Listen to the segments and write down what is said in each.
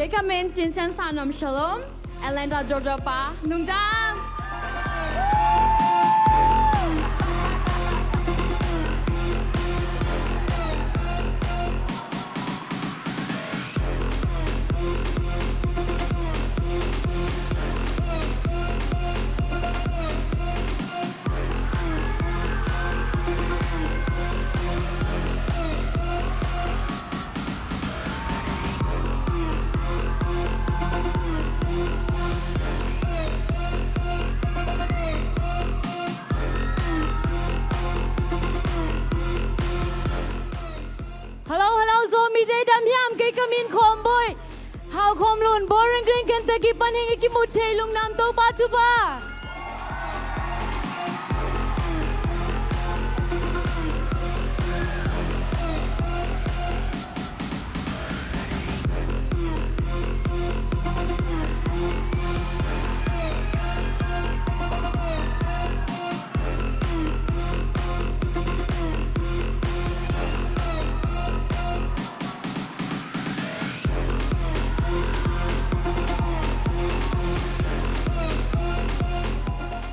Kay kami Jinchen Sanam Shalom, Atlanta Georgia pa, Lungdam. Hello, Zomi day dam yam kay kamin komboy. How kom lun boring green Kentucky paning ikimutay lung nam to ba tu ba.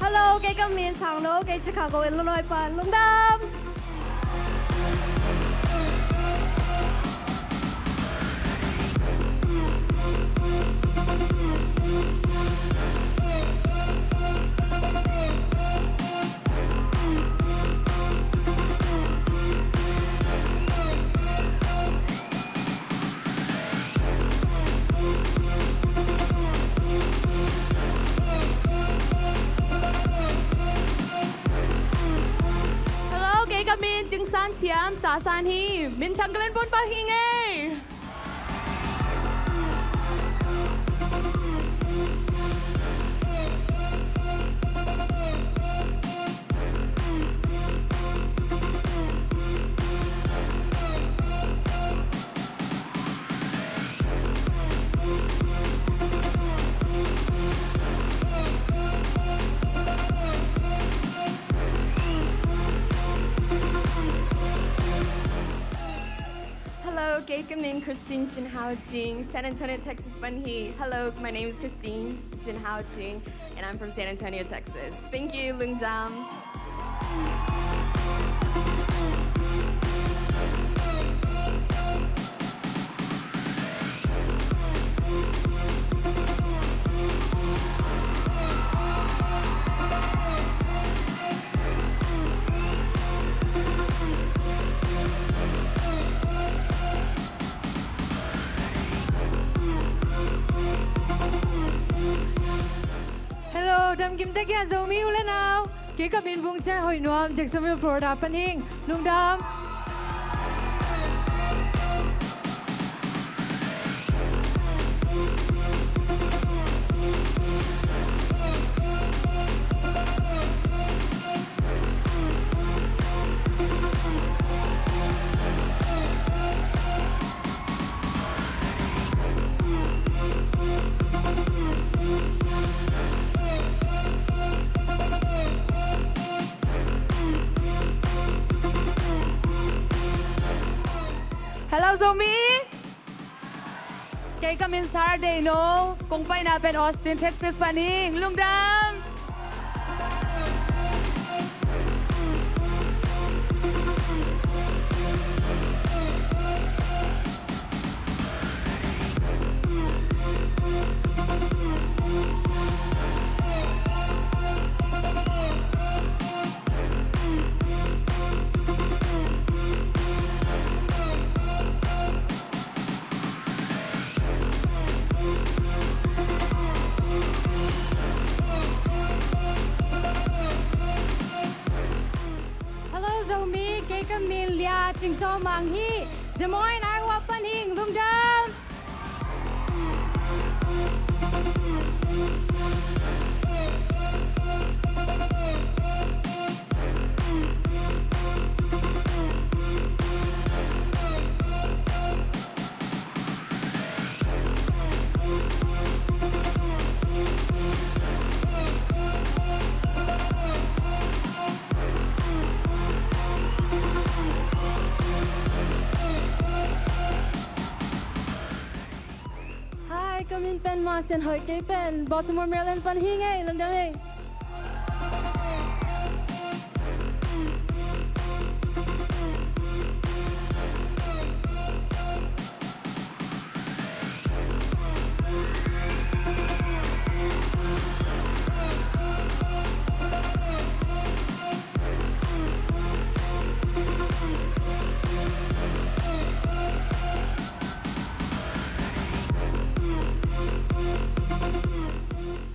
Hello, kay kami Changno kay Chicago Illinois pa Lungdam. Kami Jing San Siam Sa San Hi Min Chang Kalen Pon Pa Hi Ngay. Hello, Gate Gamin, Christine Jin Hao Jing, San Antonio, Texas, Bun Hee. Hello, my name is Christine Jin Hao Jing, and I'm from San Antonio, Texas. Thank you, Lung Dam. Hello, đam kim tắc ya Zomi lên nào. Kế cặp bên vùng xe hồi nuam Jacksonville, Florida, Pan Hing, Lung Dam. Hello, Zomi. Kay kami Saturday, no? Kung pa'y napen Austin, Texas, paning, Lungdam. Chinh So Mang Hi, Des Moines, Iowa, Pan Hing, Lung Dam. hoa sen hơi kế bên Baltimore Maryland pan hi ngay lần đây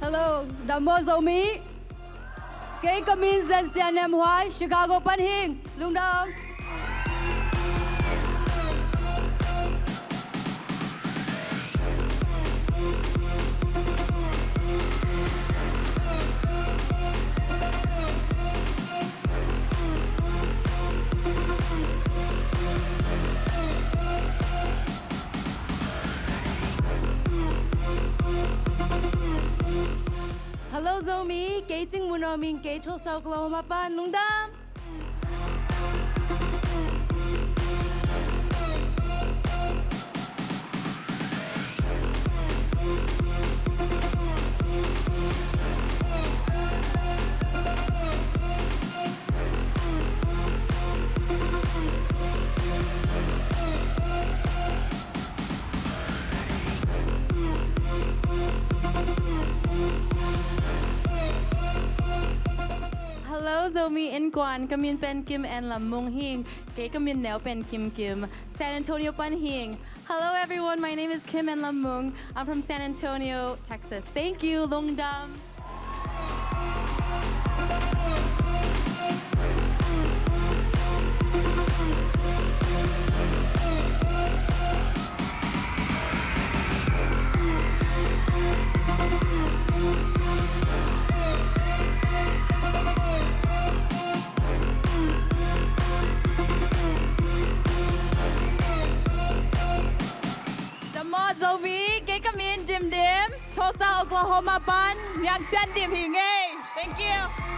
Hello, đam mơ dầu Mỹ. Cái camin dân xe nem hoài, Chicago pan hiền, lung đông. Hello dâu Mỹ, kế chính muốn nói mình kế cho sao Oklahoma pan lung đông. Hello, Zomi in Guan, Kamin Pen Kim and Lam Mung Hing, Gay Kamin Neo Pen Kim Kim, San Antonio Pan Hing. Hello everyone, my name is Kim and Lam Mung. I'm from San Antonio, Texas. Thank you, Long Dam. Dâu Mỹ, cái camin dim dim, Tulsa, Oklahoma pan, nhạc sen điểm hỉ nghe. Thank you.